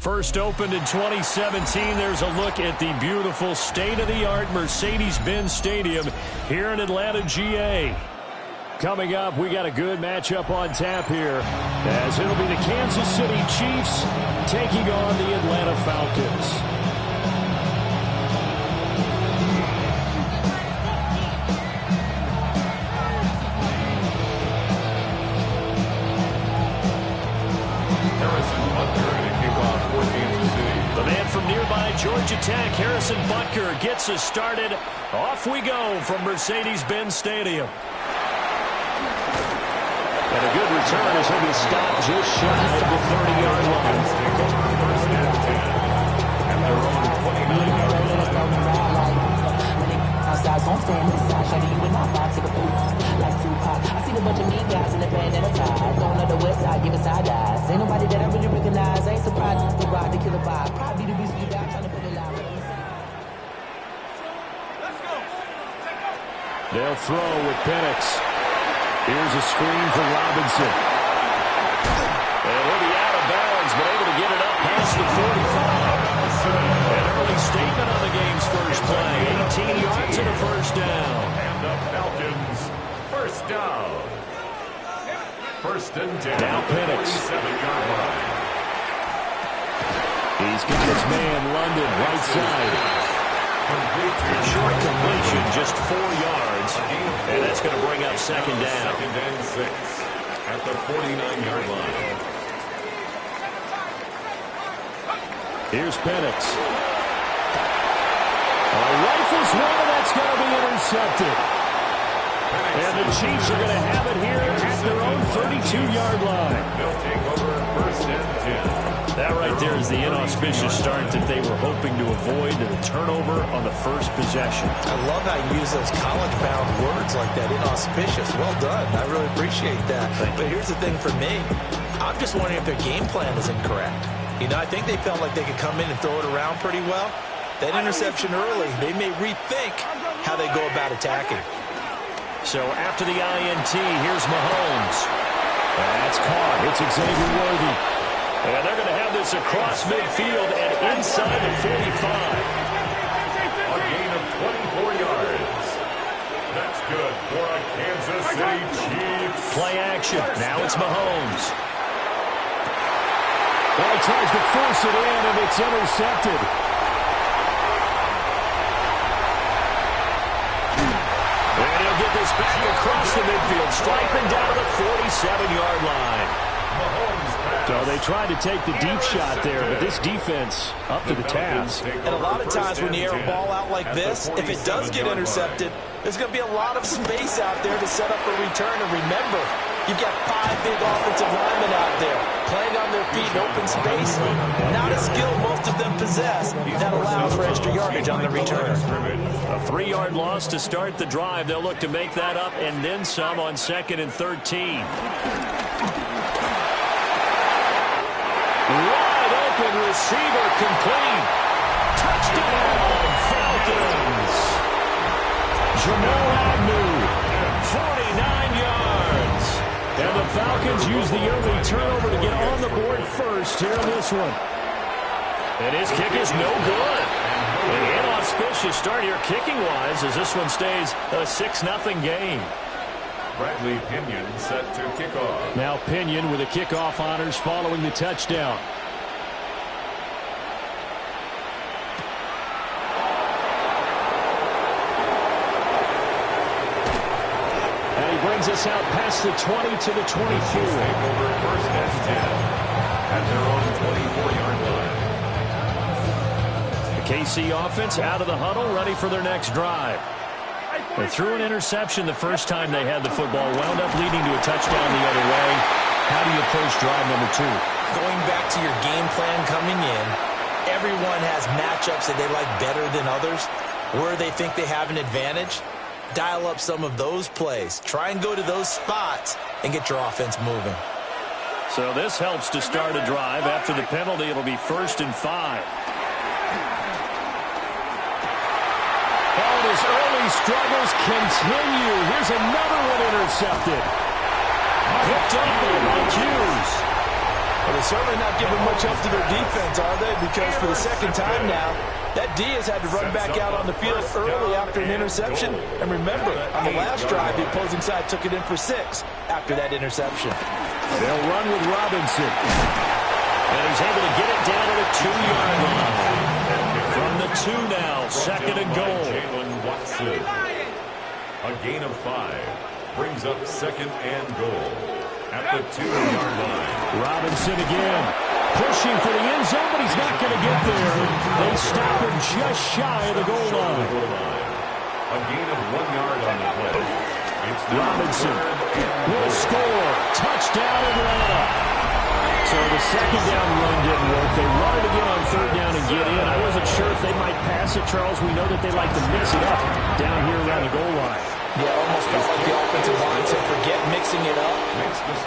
First opened in 2017. There's a look at the beautiful state-of-the-art Mercedes-Benz Stadium here in Atlanta, GA. Coming up, we got a good matchup on tap here, as it'll be the Kansas City Chiefs taking on the Atlanta Falcons. Georgia Tech, Harrison Butker gets us started. Off we go from Mercedes-Benz Stadium. And a good return as he'll be stopped just shy of the 30-yard line. First and 10. And they're on 29-yard I see a bunch of mean guys in the band and a tie. Going on the west side, giving side eyes. Ain't nobody that I really recognize. I ain't surprised to ride the killer vibe. Probably the reason you got trying to put it out. Let's go. They'll throw with Penix. Here's a screen for Robinson. And he'll be out of bounds, but able to get it up past the 45. An early statement on the game's first play. 18 yards and a first down. And the Falcons, first down. First and 10. Now Penix. 7-yard line. He's got his man London right side. Short completion, just 4 yards. And that's going to bring up second down. Second and 6 at the 49-yard line. Here's Penix. Rifles one, and that's going to be intercepted. And the Chiefs are going to have it here at their own 32-yard line. They'll take over first and 10. That right there is the inauspicious start that they were hoping to avoid, and a turnover on the first possession. I love how you use those college-bound words like that, inauspicious. Well done. I really appreciate that. But here's the thing for me. I'm just wondering if their game plan is incorrect. You know, I think they felt like they could come in and throw it around pretty well. That interception early, they may rethink how they go about attacking. So after the INT, here's Mahomes. That's caught. It's Xavier Worthy. And they're going to have this across midfield and inside the 45. A gain of 24 yards. That's good for a Kansas City Chiefs. Play action. Now it's Mahomes. Well, he tries to force it in, and it's intercepted. And he'll get this back across the midfield, striping down to the 47-yard line. So they tried to take the deep shot there, but this defense up to the task. And a lot of times when you air a ball out like this, if it does get intercepted, there's going to be a lot of space out there to set up a return. And remember, you've got 5 big offensive linemen out there playing on their feet in open space. Not a skill most of them possess. That allows for extra yardage on the return. A 3-yard loss to start the drive. They'll look to make that up and then some on 2nd and 13. Wide open receiver complete. Touchdown, Falcons. Jamal Agnew, 49 yards. And the Falcons use the early turnover to get on the board first here in this one. And his kick is no good. An inauspicious start here kicking-wise as this one stays a 6-0 game. Bradley Pinion set to kick off. Now Pinion with the kickoff honors following the touchdown. And he brings us out past the 20 to the 24. Take over first and 10 at their own 24-yard line. The KC offense out of the huddle, ready for their next drive. They threw an interception the first time they had the football, wound up leading to a touchdown the other way. How do you approach drive number 2? Going back to your game plan coming in, everyone has matchups that they like better than others. Where they think they have an advantage, dial up some of those plays. Try and go to those spots and get your offense moving. So this helps to start a drive. After the penalty, it'll be 1st and 5. His early struggles continue. Here's another one intercepted. Picked up by Mike Hughes. Well, they're certainly not giving much help to their defense, are they? Because for the second time now, that D has had to run back out on the field early after an interception. And remember, on the last drive, the opposing side took it in for 6 after that interception. They'll run with Robinson. And he's able to get it down to the 2-yard line. From the 2 now, second and goal. A gain of 5 brings up second and goal at the 2-yard line. Robinson again, pushing for the end zone, but he's not going to get there. They stop him just shy of the goal line. A gain of 1 yard on the play. It's Robinson will score. Touchdown, Atlanta. So the second down run didn't work. They run it again on third down and get in. I wasn't sure if they might pass it, Charles. We know that they like to mix it up down here around the goal line. Yeah, almost felt like the offensive line said, forget mixing it up.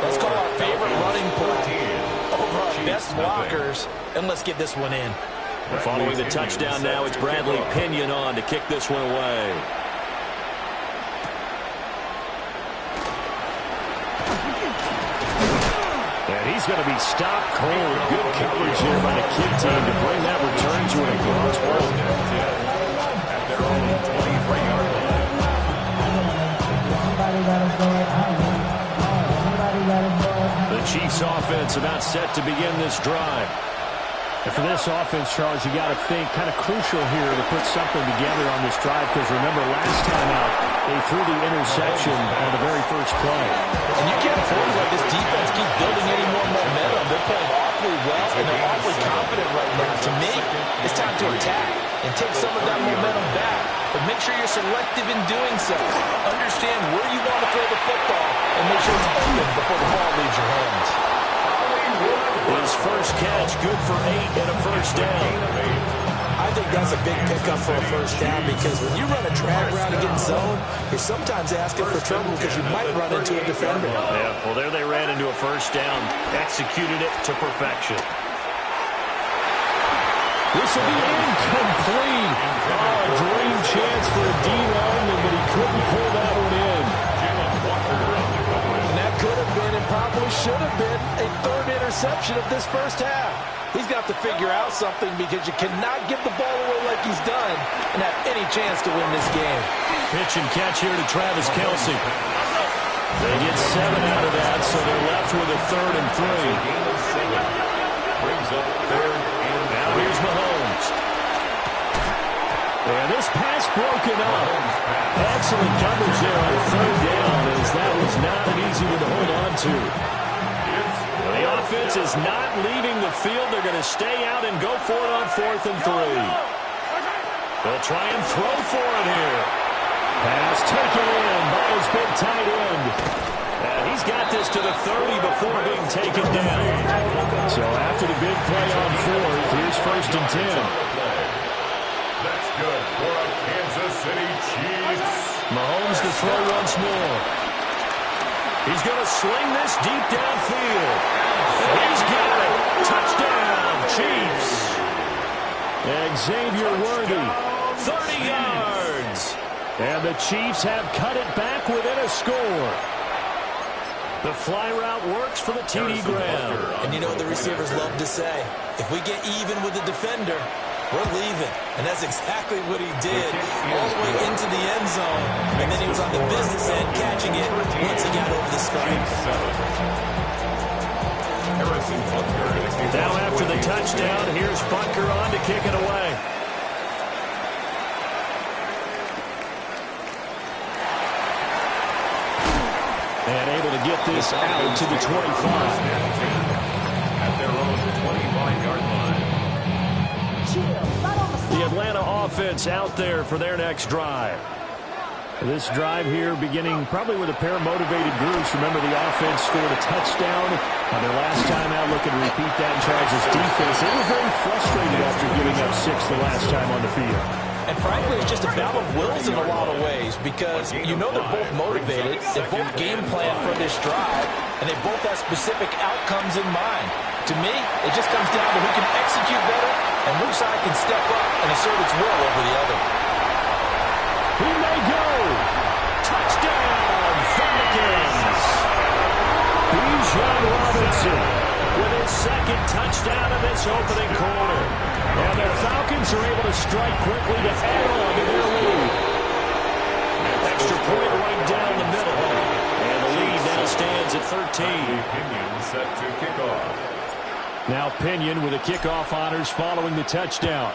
Let's call our favorite running play over our best blockers, and let's get this one in. Following the touchdown now, it's Bradley Pinion on to kick this one away. And he's going to be stopped cold. Good coverage here by the kick team to bring that return to an across ball. at their own 23-yard line. The Chiefs offense about set to begin this drive. And for this offense, Charles, you got to think kind of crucial here to put something together on this drive, because remember last time out they threw the interception on the very first play. And you can't afford to let this defense keep building any more momentum. They're playing awfully well, and they're awfully confident right now. To me, it's time to attack and take some of that momentum back. But make sure you're selective in doing so. Understand where you want to throw the football, and make sure it's open before the ball leaves your hands. His first catch, good for 8 and a first down. I think that's a big pickup for a first down, because when you run a drag route against zone, you're sometimes asking for trouble because you might run into a defender. Yeah, well, there they ran into a first down, executed it to perfection. This will be incomplete. Oh, a dream chance for a D lineman, but he couldn't pull that one in. And that could have been, and probably should have been, a third interception of this first half. He's got to figure out something, because you cannot give the ball away like he's done and have any chance to win this game. Pitch and catch here to Travis Kelce. They get 7 out of that, so they're left with a 3rd and 3. Brings up 3rd and now here's Mahomes. And this pass broken up. Excellent coverage there on 3rd down, as that was not an easy one to hold on to. The offense is not leaving the field. They're going to stay out and go for it on 4th and 3. They'll try and throw for it here. Pass taken in by his big tight end. And he's got this to the 30 before being taken down. So after the big play on 4th, here's 1st and 10. That's good for a Kansas City Chiefs. Mahomes to throw once more. He's going to sling this deep downfield. And he's got it. Touchdown, Chiefs. Xavier Worthy, 30 yards. And the Chiefs have cut it back within a score. The fly route works for the TD Graham. And you know what the receivers love to say? If we get even with the defender, we're leaving. And that's exactly what he did, all the way into the end zone. And then he was on the business end catching it once he got over the strike. Now after the touchdown, here's Bunker on to kick it away. And able to get this out to the 25. At their own 25-yard line. The Atlanta offense out there for their next drive. This drive here beginning probably with a pair of motivated groups. Remember, the offense scored a touchdown on their last time out. Looking to repeat that in Charles' defense. They were very frustrated after giving up 6 the last time on the field. And frankly, it's just a battle of wills in a lot of ways, because you know they're both motivated, they both game plan for this drive, and they both have specific outcomes in mind. To me, it just comes down to who can execute better and which side can step up and assert its will over the other. He may go. Touchdown, Falcons. Bijan Robinson with his second touchdown of this opening quarter. And the Falcons are able to strike quickly to add on to their lead. Extra point right down the middle. And the lead now stands at 13. Pinion set to kick off. Now Pinion with the kickoff honors following the touchdown.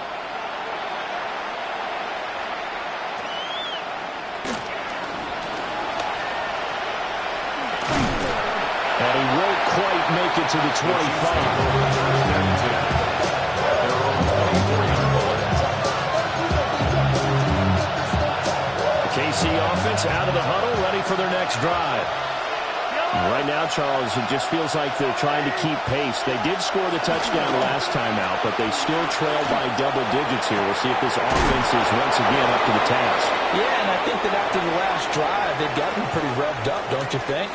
And he won't quite make it to the 25. KC offense out of the huddle, ready for their next drive. Right now, Charles, it just feels like they're trying to keep pace. They did score the touchdown last time out, but they still trail by double digits here. We'll see if this offense is once again up to the task. Yeah, and I think that after the last drive, they've gotten pretty revved up, don't you think?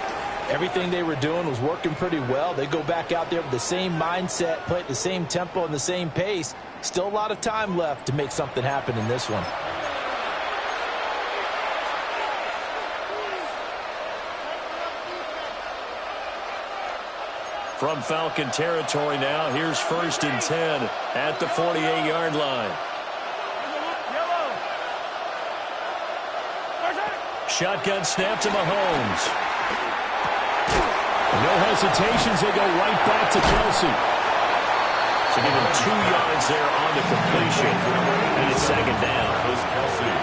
Everything they were doing was working pretty well. They go back out there with the same mindset, play at the same tempo and the same pace. Still a lot of time left to make something happen in this one. From Falcon territory now, here's 1st and 10 at the 48-yard line. Shotgun snap to Mahomes. No hesitations, they go right back to Kelsey. So give him 2 yards there on the completion, and it's 2nd down. Goes Kelsey.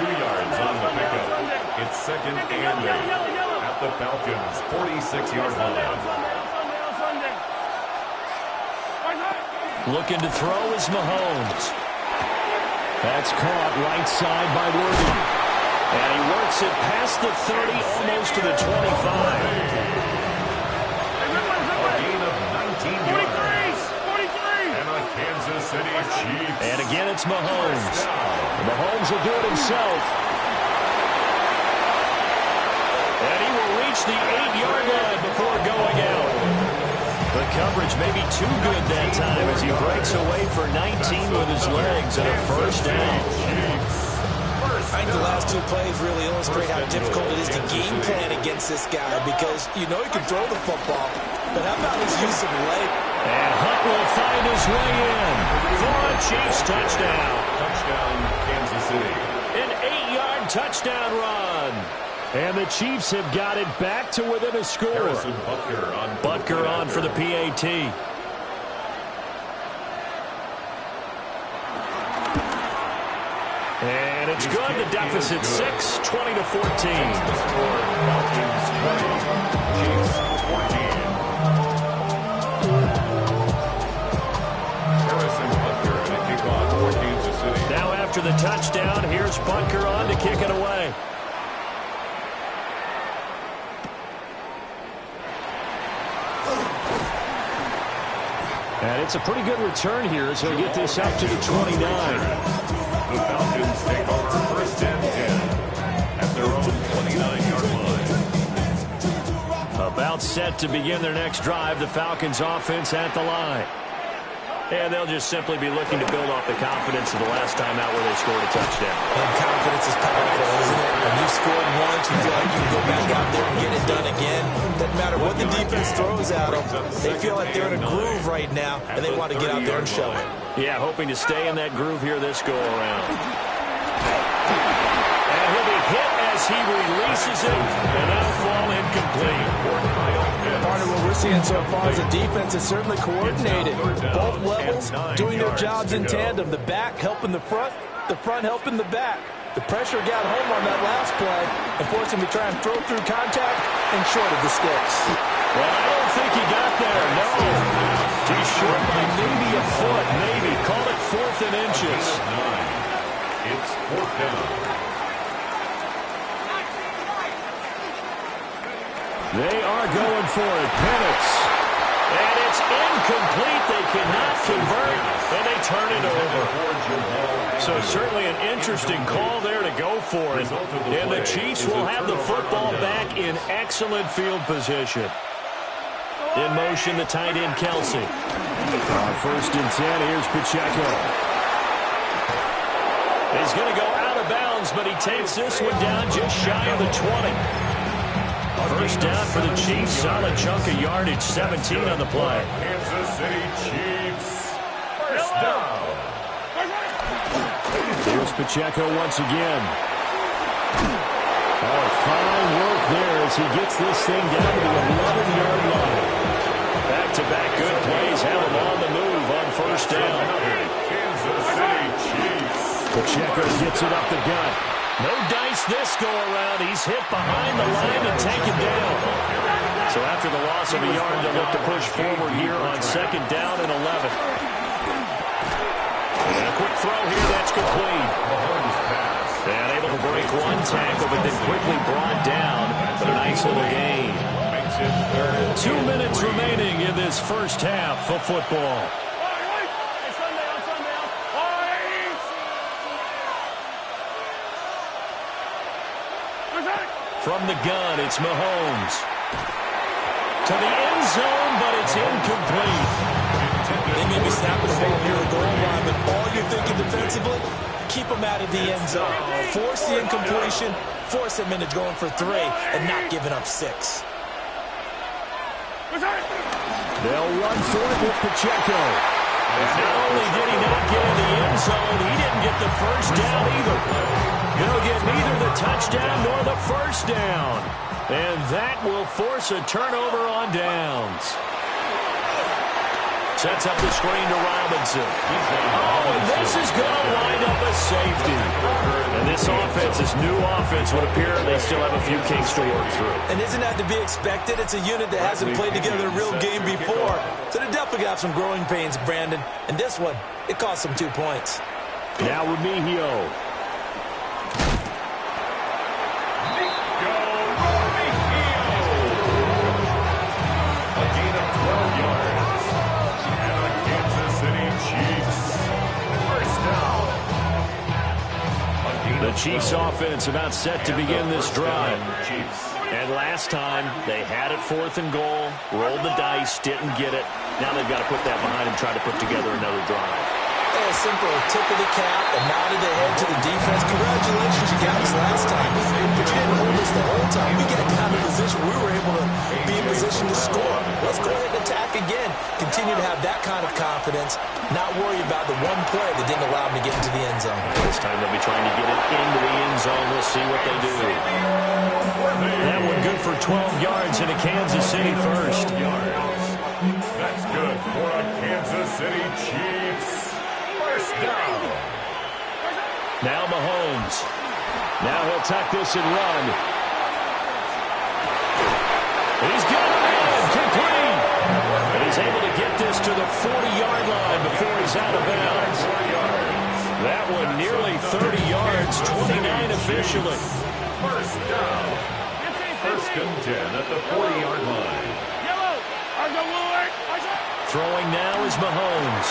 2 yards on the pickup. It's 2nd and 8 at the Falcons' 46-yard line. Looking to throw is Mahomes. That's caught right side by Worthy. And he works it past the 30, almost to the 25. A gain of 19 yards. 43. And a Kansas City Chiefs. And again, it's Mahomes. Mahomes will do it himself. And he will reach the 8-yard line before going out. The coverage may be too good that time as he breaks away for 19 with his legs and a 1st down. I think the last 2 plays really illustrate how difficult it is to game plan against this guy because you know he can throw the football, but how about his use of leg? And Hunt will find his way in for a Chiefs touchdown. Touchdown, Kansas City. An 8-yard touchdown run. And the Chiefs have got it back to within a score. Harrison Butker on for the PAT. And it's good. The deficit 6, 20 to 14. The score, Falcons 20, Chiefs 14. Harrison Butker to kick off for Kansas City. Now after the touchdown, here's Butker on to kick it away. And it's a pretty good return here as he'll get this up to the 29. The Falcons take over 1st and 10 at their own 29-yard line. About set to begin their next drive, the Falcons offense at the line. And they'll just simply be looking to build off the confidence of the last time out where they scored a touchdown. And confidence is powerful, isn't it? When you scored once, you feel like you can go back out there and get it done again. Doesn't matter what the defense throws at them. They feel like they're in a groove right now, and they want to get out there and show it. Yeah, hoping to stay in that groove here this go-around. And he'll be hit as he releases it, and that'll fall incomplete. Part of what we're seeing so far is the defense is certainly coordinated. Both levels doing their jobs in tandem. The back helping the front helping the back. The pressure got home on that last play and forced him to try and throw through contact and short of the sticks. Well, I don't think he got there, no. He's short by maybe a foot, maybe. Call it 4th and inches. It's 4th down. They are going for it. Penix. And it's incomplete. They cannot convert, and they turn it over. So certainly an interesting call there to go for it. And the Chiefs will have the football back in excellent field position. In motion, the tight end, Kelsey. 1st and 10, here's Pacheco. He's going to go out of bounds, but he takes this one down just shy of the 20. First down for the Chiefs. Solid chunk of yardage. 17 on the play. Kansas City Chiefs. First down. Here's Pacheco once again. Oh, fine work there as he gets this thing down to the 11-yard line. Back-to-back good plays have him on the move on first down. Kansas City Chiefs. Pacheco gets it up the gut. No dice this go-around. He's hit behind the line and taken down. So after the loss of a yard, they'll look to push forward here on second down and 11. And a quick throw here. That's complete. And able to break one tackle, but then quickly brought down. But a nice little gain. 2 minutes remaining in this first half of football. From the gun, it's Mahomes. To the end zone, but it's incomplete. They may be snapping the ball near the goal line, but all you're thinking defensively, keep them out of the end zone. Force the incompletion, force them into going for 3, and not giving up 6. They'll run for it with Pacheco. And not only did he not get in the end zone, he didn't get the first down either. He'll get neither the touchdown nor the first down. And that will force a turnover on downs. Sets up the screen to Robinson. Oh, and this is going to wind up a safety. And this offense, this new offense, would appear they still have a few kinks to work through. And isn't that to be expected? It's a unit that hasn't played together a real game before. So they definitely got some growing pains, Brandon. And this one, it cost them 2 points. Now Remigio. The Chiefs offense about set to begin this drive. And last time, they had it 4th and goal, rolled the dice, didn't get it. Now they've got to put that behind and try to put together another drive. A simple tip of the cap, a nod of the head to the defense. Congratulations, you got us last time. But you didn't hold us the whole time. We got down in position. We were able to be in position to score. Let's go ahead and attack again. Continue to have that kind of confidence. Not worry about the one play that didn't allow them to get into the end zone. This time they'll be trying to get it into the end zone. We'll see what they do. That one good for 12 yards in a Kansas City first. That's good for a Kansas City Chiefs. First down. Now Mahomes. Now he'll tuck this and run. He's got it in. Complete. And he's able to get this to the 40-yard line before he's out of bounds. That one nearly 30 yards, 29 officially. First down. First and 10 at the 40-yard line. Throwing now is Mahomes.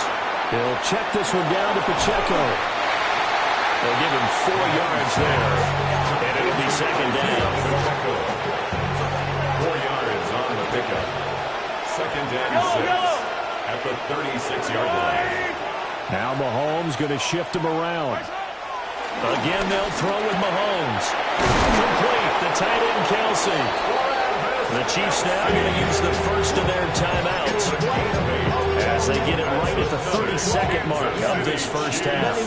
He'll check this one down to Pacheco. They'll give him 4 yards there. And it'll be second down. 4 yards on the pickup. Second and 6 at the 36-yard line. Now Mahomes going to shift him around. Again, they'll throw with Mahomes. Complete. The tight end, Kelsey. The Chiefs now going to use the first of their timeouts as they get it right at the 32nd mark of this first half.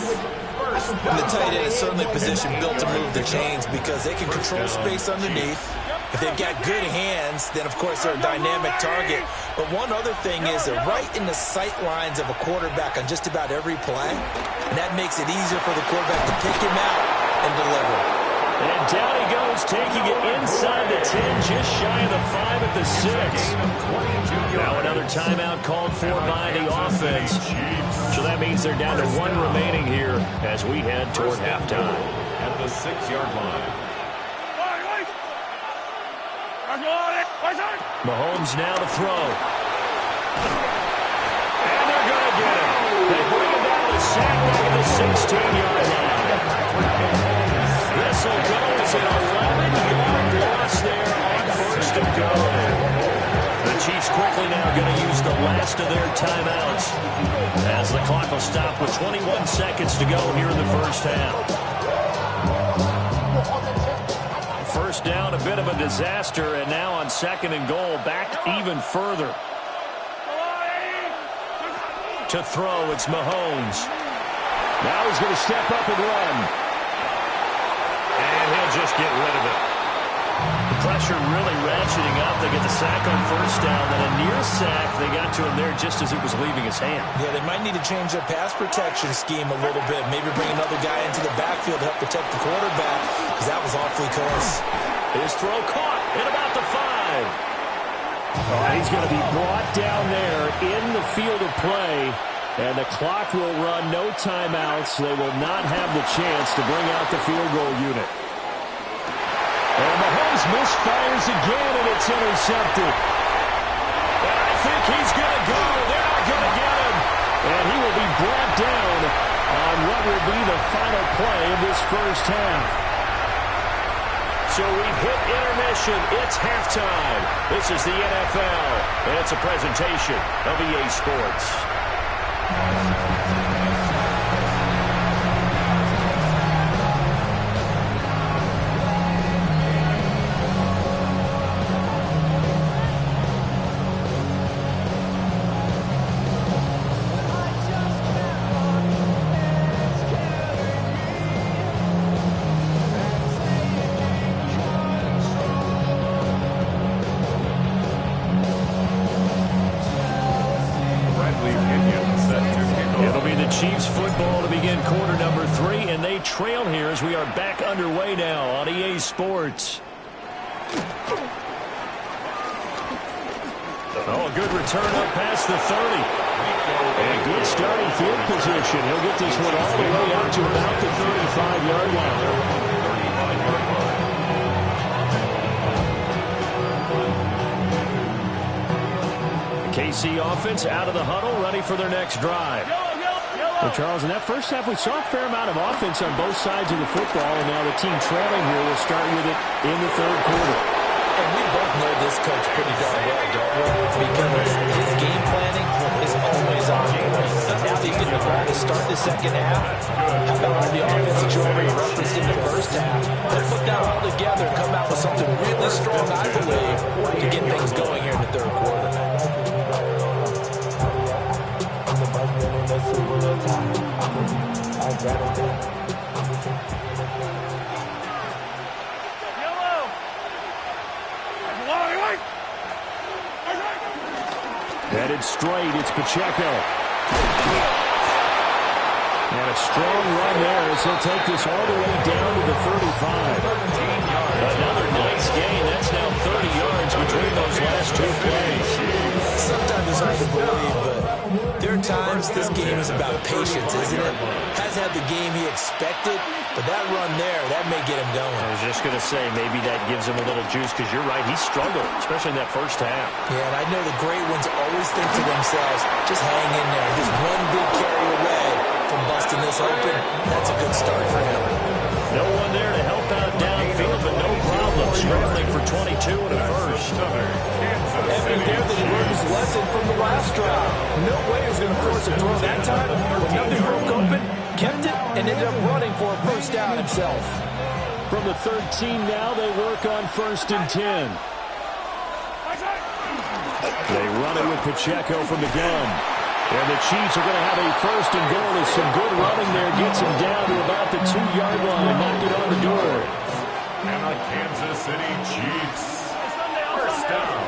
And the tight end is certainly a position built to move the chains because they can control space underneath. If they've got good hands, then of course they're a dynamic target. But one other thing is they're right in the sight lines of a quarterback on just about every play. And that makes it easier for the quarterback to pick him out and deliver. And down he goes, taking it inside the 10, just shy of the 5 at the 6. Now another timeout called for by the offense. So that means they're down to 1 remaining here as we head toward halftime. At the 6-yard line. Mahomes now to throw. And they're going to get him. They bring him down to sack back at the 16-yard line. This will go as an 11-yard loss there on first and goal. The Chiefs quickly now going to use the last of their timeouts as the clock will stop with 21 seconds to go here in the first half. first down, a bit of a disaster, and now on 2nd and goal, back even further. To throw, it's Mahomes. Now he's going to step up and run. And he'll just get rid of it. The pressure really ratcheting up. They get the sack on first down, then a near sack. They got to him there just as it was leaving his hand. Yeah, they might need to change their pass protection scheme a little bit. Maybe bring another guy into the backfield to help protect the quarterback, because that was awfully close. His throw caught at about the 5. He's going to be brought down there in the field of play, and the clock will run, no timeouts. They will not have the chance to bring out the field goal unit. And Mahomes misfires again, and it's intercepted. And I think he's going to go. They're not going to get him. And he will be brought down on what will be the final play of this first half. So we've hit intermission. It's halftime. This is the NFL, and it's a presentation of EA Sports. Chiefs football to begin quarter number 3, and they trail here as we are back underway now on EA Sports. Oh, a good return up past the 30. And good starting field position. He'll get this one all the way out to about the 35-yard line. KC offense out of the huddle, ready for their next drive. Well, Charles, in that first half, we saw a fair amount of offense on both sides of the football, and now the team trailing here will start with it in the third quarter. And we both know this coach pretty darn well, don't we? Because his game planning is always on point. Now he's getting the ball to start the second half. How about all the offense that you already referenced in the first half? Let's put that all together and come out with something really strong, I believe, to get things going here in the third quarter. Headed straight, it's Pacheco. And a strong run there as he'll take this all the way down to the 35. Another nice gain. That's now 30 yards between those last two plays. Sometimes it's hard to believe, but there are times this game is about patience, isn't it? Hasn't had the game he expected, but that run there, that may get him going. I was just going to say, maybe that gives him a little juice, because you're right, he struggled, especially in that first half. Yeah, and I know the great ones always think to themselves, just hang in there. Just one big carry away from busting this open. That's a good start for him. No one there to help out downfield, but no problem scrambling for 22 and a first. Evident there that he learned his lesson from the last drive. No way he was going to force a throw that time, but nothing broke open, kept it, and ended up running for a first down himself. From the 13 now, they work on 1st and 10. They run it with Pacheco from the gun. And the Chiefs are going to have a 1st and goal as some good running there gets him down to about the 2-yard line. Knock it on the door. And the Kansas City Chiefs. First down.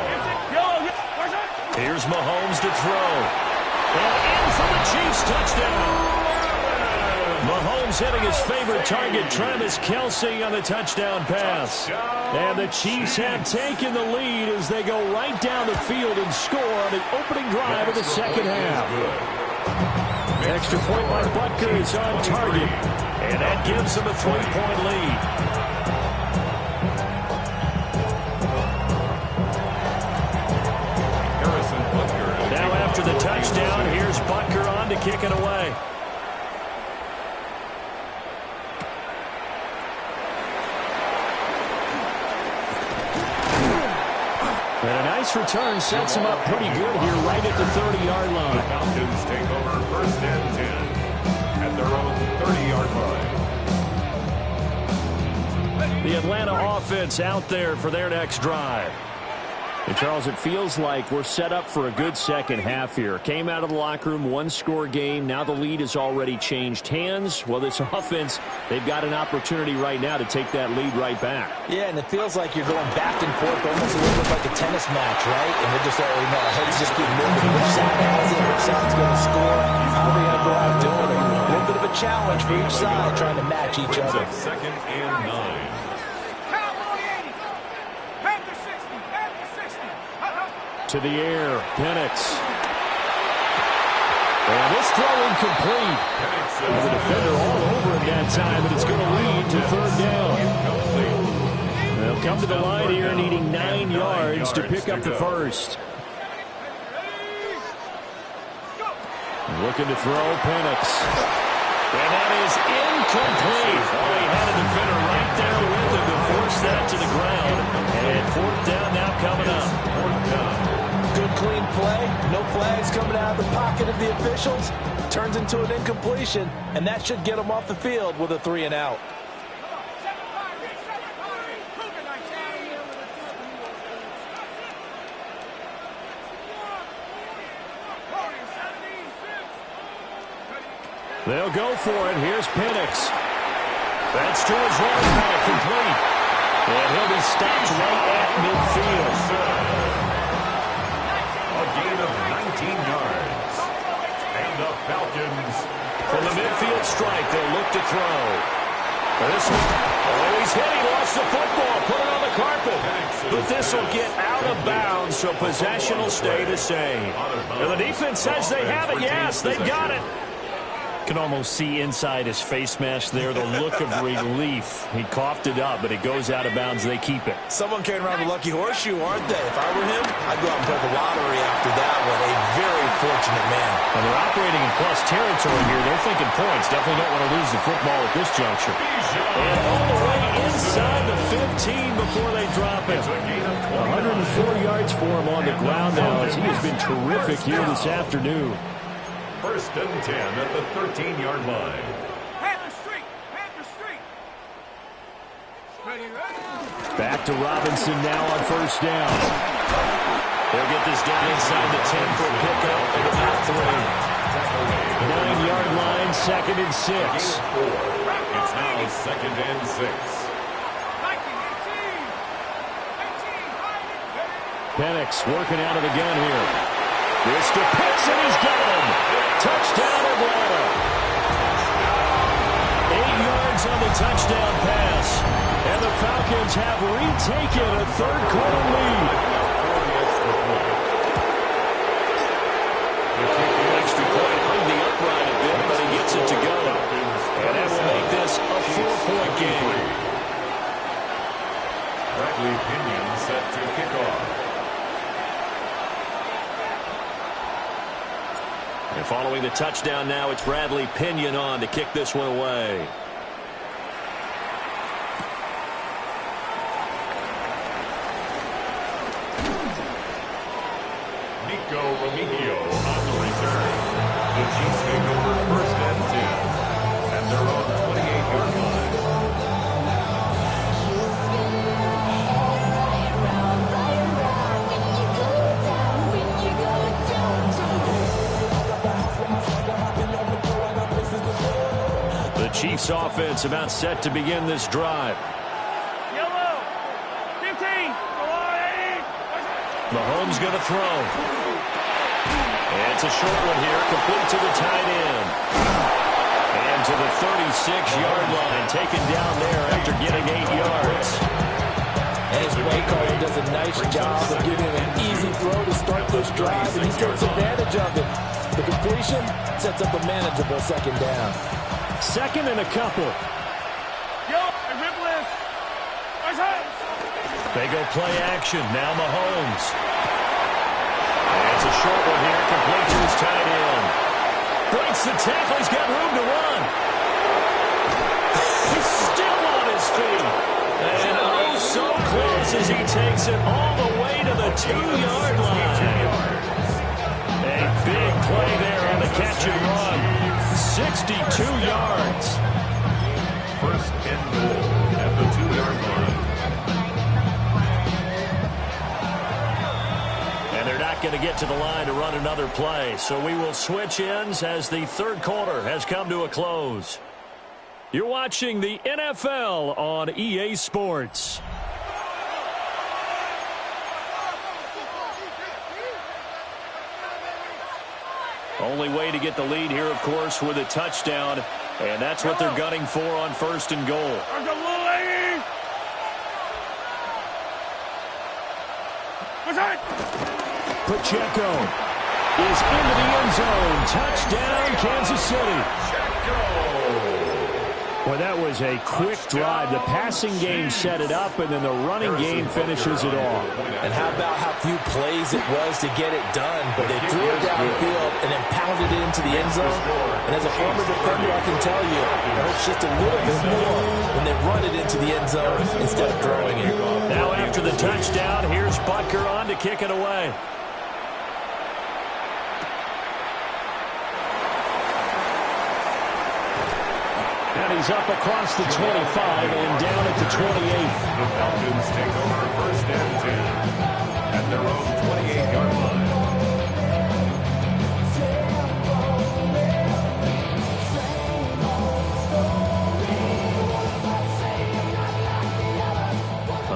Here's Mahomes to throw. And in for the Chiefs touchdown. Mahomes hitting his favorite target, Travis Kelce, on the touchdown pass. And the Chiefs have taken the lead as they go right down the field and score on the opening drive of the second half. Extra point by Butker is on target, and that gives them a 3-point lead. Now after the touchdown, here's Butker on to kick it away. And a nice return sets him up pretty good here right at the 30-yard line. The Falcons take over 1st and 10 at their own 30-yard line. The Atlanta offense out there for their next drive. And Charles, it feels like we're set up for a good second half here. Came out of the locker room, one-score game. Now the lead has already changed hands. Well, this offense, they've got an opportunity right now to take that lead right back. Yeah, and it feels like you're going back and forth, almost a little bit like a tennis match, right? And we're just already know, heads just keep moving. Which side has it? Which side's going to score? How are they going to go out doing it? A little bit of a challenge for each side, trying to match each other. Second and 9. To the air, Penix. And this throw incomplete. The defender all over it that time, but it's going to lead to third down. They'll come to the line here needing 9 yards to pick up the first. Looking to throw, Penix. And that is incomplete. Oh, he had a defender right there with him to force that to the ground. And fourth down now coming up. Good clean play. No flags coming out of the pocket of the officials. Turns into an incompletion, and that should get them off the field with a 3-and-out. They'll go for it. Here's Penix. That's to his running back, complete. And he'll be stopped right at midfield. A gain of 19 yards. And the Falcons. From the midfield strike, they'll look to throw. This one, oh, he's hit. He lost the football. Put it on the carpet. But this will get out of bounds, so possession will stay the same. And the defense says they have it. Yes, they got it. Can almost see inside his face mask there, the look of relief. He coughed it up, but it goes out of bounds. They keep it. Someone carrying around the lucky horseshoe, aren't they? If I were him, I'd go out and play the lottery after that one. A very fortunate man. And they're operating in plus territory here. They're thinking points. Definitely don't want to lose the football at this juncture. And all the way inside the 15 before they drop it. 104 yards for him on the ground now, as he has been terrific here this afternoon. First and 10 at the 13-yard line. Back to Robinson now on first down. They'll get this down inside the 10 for a pickup at about 3. 9-yard line, second and 6. It's now second and 6. Penix working out of the gun here. This to Pitts, and he's got him. Touchdown, Atlanta. 8 yards on the touchdown pass. And the Falcons have retaken a third-quarter lead. Extra point hung the upright a bit, but he gets it to go. And that will make this a 4-point game. Bradley Pinion set to kick off. And following the touchdown now, it's Bradley Pinion on to kick this one away. Nico Remigio on the return. The Chiefs take over first and 10 at their own 28-yard line. The Chiefs offense about set to begin this drive. Yellow, 15, Mahomes going to throw. And it's a short one here, complete to the tight end. And to the 36-yard line, taken down there after getting 8 yards. And his play caller does a nice job of giving him an easy throw to start this drive, and he takes advantage of it. The completion sets up a manageable second down. Second and a couple. They go play action. Now Mahomes. And it's a short one here, complete to his tight end. Breaks the tackle. He's got room to run. He's still on his feet. And oh, so close as he takes it all the way to the 2-yard line. A big play there on the catch and run. 62 yards. First and goal at the 2-yard line. And they're not going to get to the line to run another play. So we will switch ends as the third quarter has come to a close. You're watching the NFL on EA Sports. Only way to get the lead here, of course, with a touchdown. And that's what they're gunning for on 1st and goal. Pacheco is into the end zone. Touchdown, Kansas City. Well, that was a quick drive. The passing game set it up, and then the running game finishes it off. And how about how few plays it was to get it done, but they threw it downfield and then pounded it into the end zone. And as a former defender, I can tell you, it hurts just a little bit more when they run it into the end zone instead of throwing it. Now after the touchdown, here's Butker on to kick it away. And he's up across the 25 and down at the 28. The Falcons take over 1st and 10 at their own 28-yard line.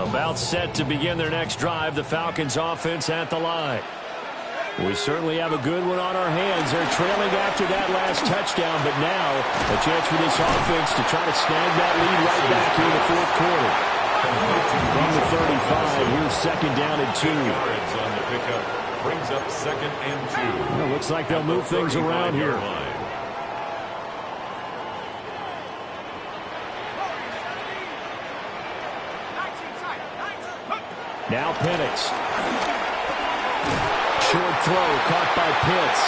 About set to begin their next drive, the Falcons offense at the line. We certainly have a good one on our hands. They're trailing after that last touchdown, but now a chance for this offense to try to snag that lead right back here in the 4th quarter. From the 35, here's 2nd down and 2. yards on the pickup brings up 2nd and 2. Well, looks like they'll move things around here. Now Penix. Short throw caught by Pitts.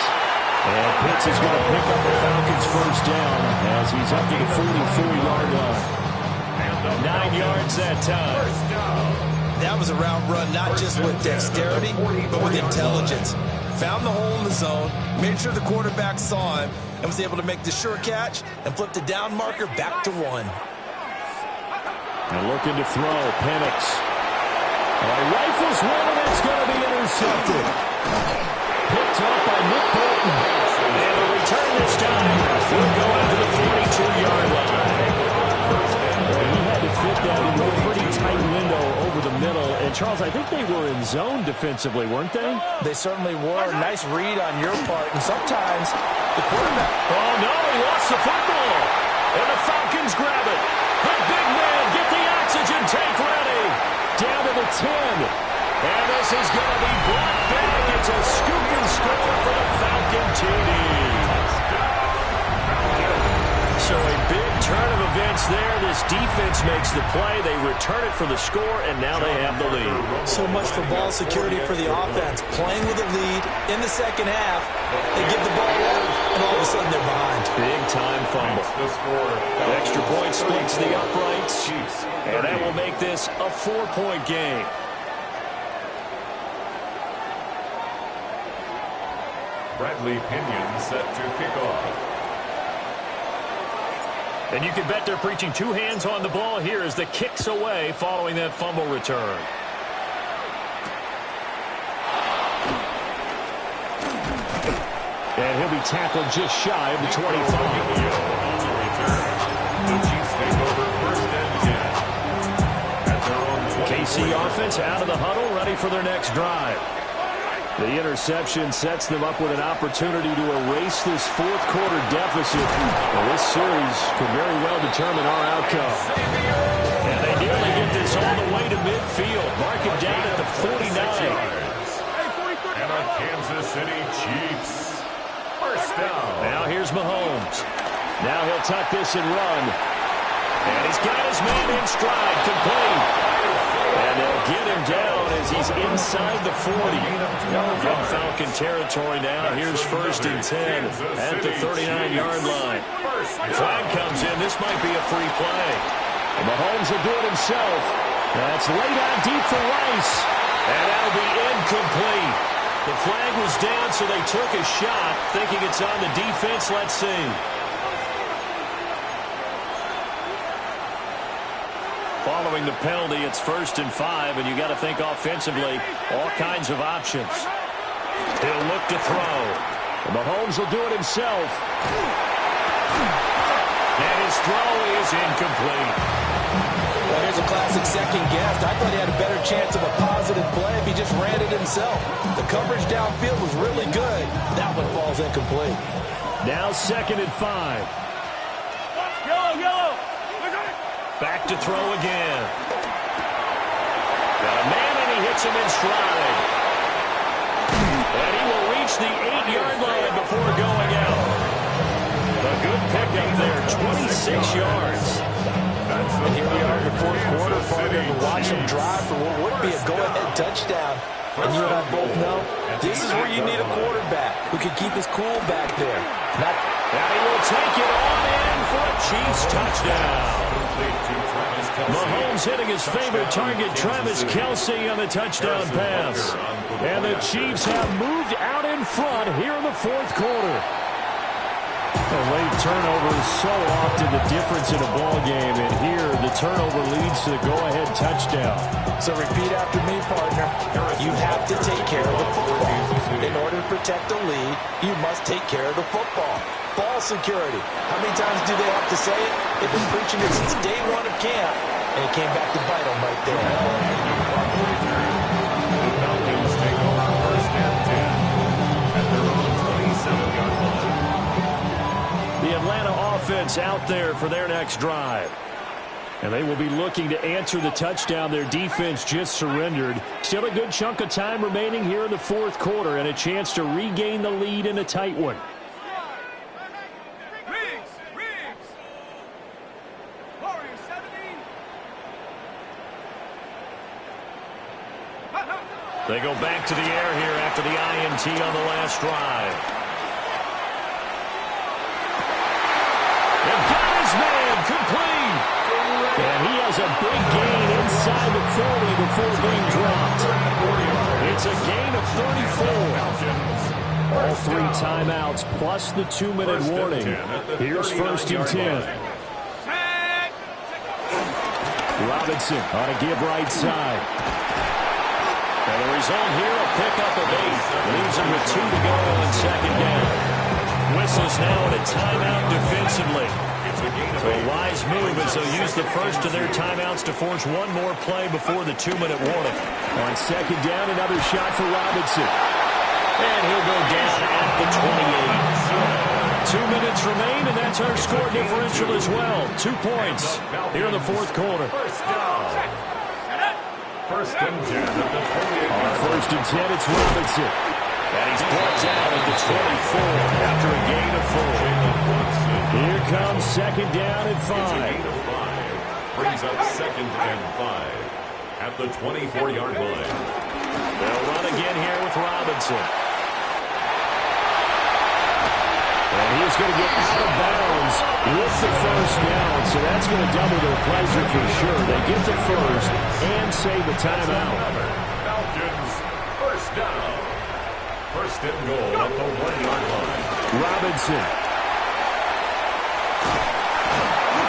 And Pitts is going to pick up the Falcons' 1st down as he's up to the 44-yard line. 9 yards that time. That was a route run not just with dexterity, but with intelligence. Found the hole in the zone, made sure the quarterback saw him, and was able to make the sure catch and flip the down marker back to 1. And looking to throw, Penix. Rifles one, and it's going to be intercepted. Picked up by Nick Bolton. And the return this time will go out to the 42-yard line. He had to fit that into a pretty tight window over the middle. And, Charles, I think they were in zone defensively, weren't they? They certainly were. Nice read on your part. And sometimes the quarterback... Oh, no, he lost the football. And the Falcons grab it. The big man, get the oxygen tank ready. Down to the 10. And this is going to be brought back. It's a scoop and score for the Falcon TD. So a big turn of events there. This defense makes the play. They return it for the score, and now they have the lead. So much for ball security for the offense. Playing with a lead in the second half. They give the ball up, and all of a sudden they're behind. Big-time fumble. The extra point splits the uprights, and that will make this a 4-point game. Bradley Pinion set to kick off. And you can bet they're preaching two hands on the ball here as the kick's away following that fumble return. And he'll be tackled just shy of the 25. The Chiefs take over 1st and 10. At their own 20. KC offense out of the huddle, ready for their next drive. The interception sets them up with an opportunity to erase this fourth quarter deficit. Well, this series could very well determine our outcome. And they nearly get this all the way to midfield. Mark it down at the 49. And our Kansas City Chiefs. 1st down. Now here's Mahomes. Now he'll tuck this and run. And he's got his man in stride, complete. And they'll get him down as he's inside the 40. From Falcon territory now. Here's 1st and 10 at the 39-yard line. Flag comes in. This might be a free play. And Mahomes will do it himself. That's laid out deep for Rice. And that'll be incomplete. The flag was down, so they took a shot, thinking it's on the defense. Let's see. Following the penalty, it's 1st and 5, and you got to think offensively, all kinds of options. He'll look to throw. Mahomes will do it himself. And his throw is incomplete. Well, here's a classic second guess. I thought he had a better chance of a positive play if he just ran it himself. The coverage downfield was really good. That one falls incomplete. Now 2nd and 5. Yellow. Back to throw again. Got a man, and he hits him in stride. And he will reach the 8-yard line before going out. A good pickup there, 26 yards. And here we are in the fourth quarter, partner, to watch him drive for what would be a go-ahead touchdown. And you and I both know this is where you need a quarterback who can keep his cool back there. And he will take it on in for a Chiefs touchdown. Mahomes hitting his favorite target, Travis Kelce, on the touchdown pass. And the Chiefs have moved out in front here in the fourth quarter. A late turnover is so often the difference in a ball game, and here the turnover leads to the go-ahead touchdown. So repeat after me, partner. You have to take care of the football. In order to protect the lead, you must take care of the football. Ball security. How many times do they have to say it? They've been preaching it since day one of camp, and it came back to bite them right there. The Falcons take over 1st and 10 at their own 27-yard line. The Atlanta offense out there for their next drive. And they will be looking to answer the touchdown their defense just surrendered. Still a good chunk of time remaining here in the fourth quarter and a chance to regain the lead in a tight one. They go back to the air here after the INT on the last drive. And got his man complete. And he has a big gain inside the 40 before being dropped. It's a gain of 34. All 3 timeouts plus the 2-minute warning. Here's 1st and 10. Robinson on a give right side. And the result here, a pickup of 8. Leaves him with 2 to go on 2nd down. Whistles now at a timeout defensively. So a wise move as they'll use the first of their timeouts to force one more play before the 2-minute warning. On 2nd down, another shot for Robinson. And he'll go down at the 28. 2 minutes remain, and that's our score differential as well. 2 points here in the fourth quarter. First and 10 at the 28. On 1st and 10, it's Robinson. And he's brought down at the 24 after a gain of 4. Here comes 2nd down and 5. Brings up 2nd and 5 at the 24-yard line. They'll run again here with Robinson. And he's going to get out of bounds with the first down, so that's going to double their pleasure for sure. They get the first and save the timeout. Falcons, first down. First and goal at the 1-yard line. Robinson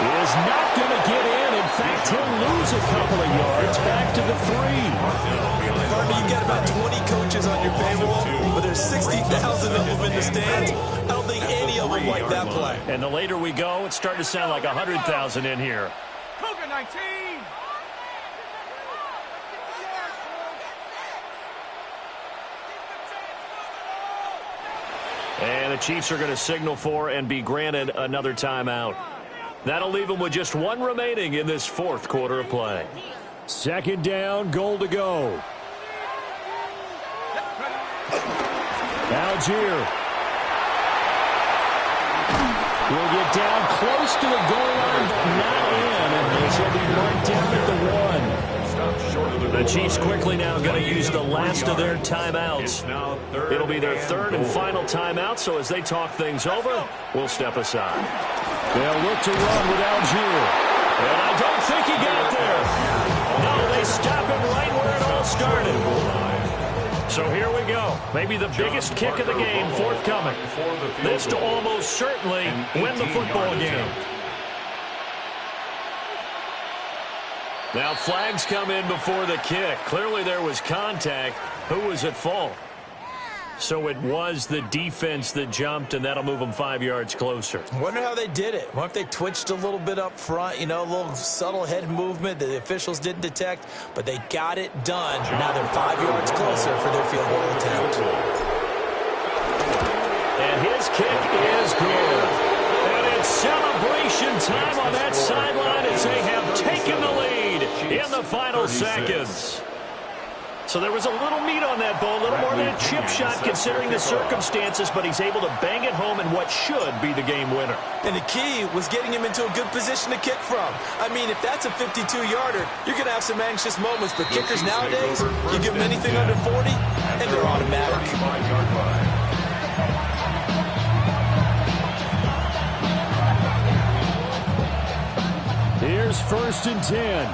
is not going to get in. In fact, he'll lose a couple of yards back to the 3. Partner, you got about 20 coaches on your payroll, but there's 60,000 of them in the stands. I don't think any of them like that play. And the later we go, it's starting to sound like 100,000 in here. Cougar 19. And the Chiefs are going to signal for and be granted another timeout. That'll leave them with just 1 remaining in this fourth quarter of play. 2nd down, goal to go. Algier will get down close to the goal line, but not in, and this will be marked down at the 1. The Chiefs quickly now going to use the last of their timeouts. It'll be their 3rd and final timeout, so as they talk things over, we'll step aside. They'll look to run with Algier. And I don't think he got there. No, they stop him right where it all started. So here we go. Maybe the biggest kick of the game forthcoming. This to almost certainly win the football game. Now flags come in before the kick. Clearly there was contact. Who was at fault? So it was the defense that jumped, and that'll move them 5 yards closer. I wonder how they did it. Wonder if they twitched a little bit up front, you know, a little subtle head movement that the officials didn't detect, but they got it done. Now they're 5 yards closer for their field goal attempt. And his kick is good. And it's celebration time on that sideline as they have taken the lead in the final seconds. So there was a little meat on that ball, a little more than a chip shot considering the circumstances, but he's able to bang it home in what should be the game winner. And the key was getting him into a good position to kick from. I mean, if that's a 52-yarder, you're going to have some anxious moments, but kickers nowadays, you give them anything under 40, and they're automatic. Here's 1st and 10.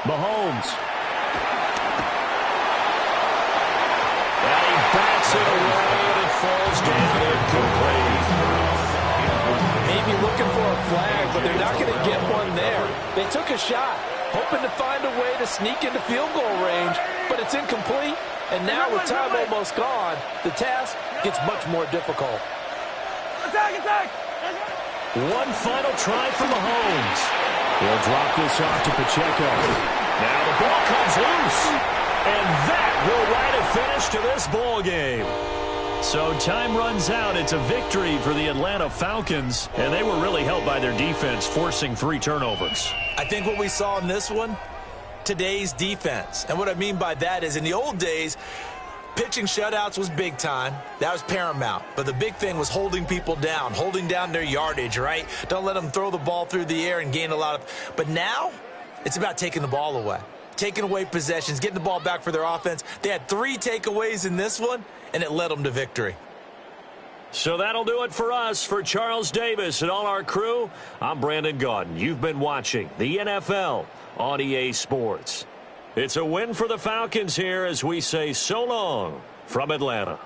Mahomes. And he bats it away, and it falls down incomplete. Maybe looking for a flag, but they're not going to get one there. They took a shot, hoping to find a way to sneak into field goal range, but it's incomplete. And now with time almost gone, the task gets much more difficult. Attack! One final try for Mahomes. He'll drop this off to Pacheco. Now the ball comes loose. And that will write a finish to this ball game. So time runs out. It's a victory for the Atlanta Falcons. And they were really helped by their defense, forcing 3 turnovers. I think what we saw in this one, today's defense. And what I mean by that is in the old days, pitching shutouts was big time. That was paramount. But the big thing was holding people down, holding down their yardage, right? Don't let them throw the ball through the air and gain a lot of... But now, it's about taking the ball away. Taking away possessions, getting the ball back for their offense. They had 3 takeaways in this one, and it led them to victory. So that'll do it for us. For Charles Davis and all our crew, I'm Brandon Gaudin. You've been watching the NFL on EA Sports. It's a win for the Falcons here as we say so long from Atlanta.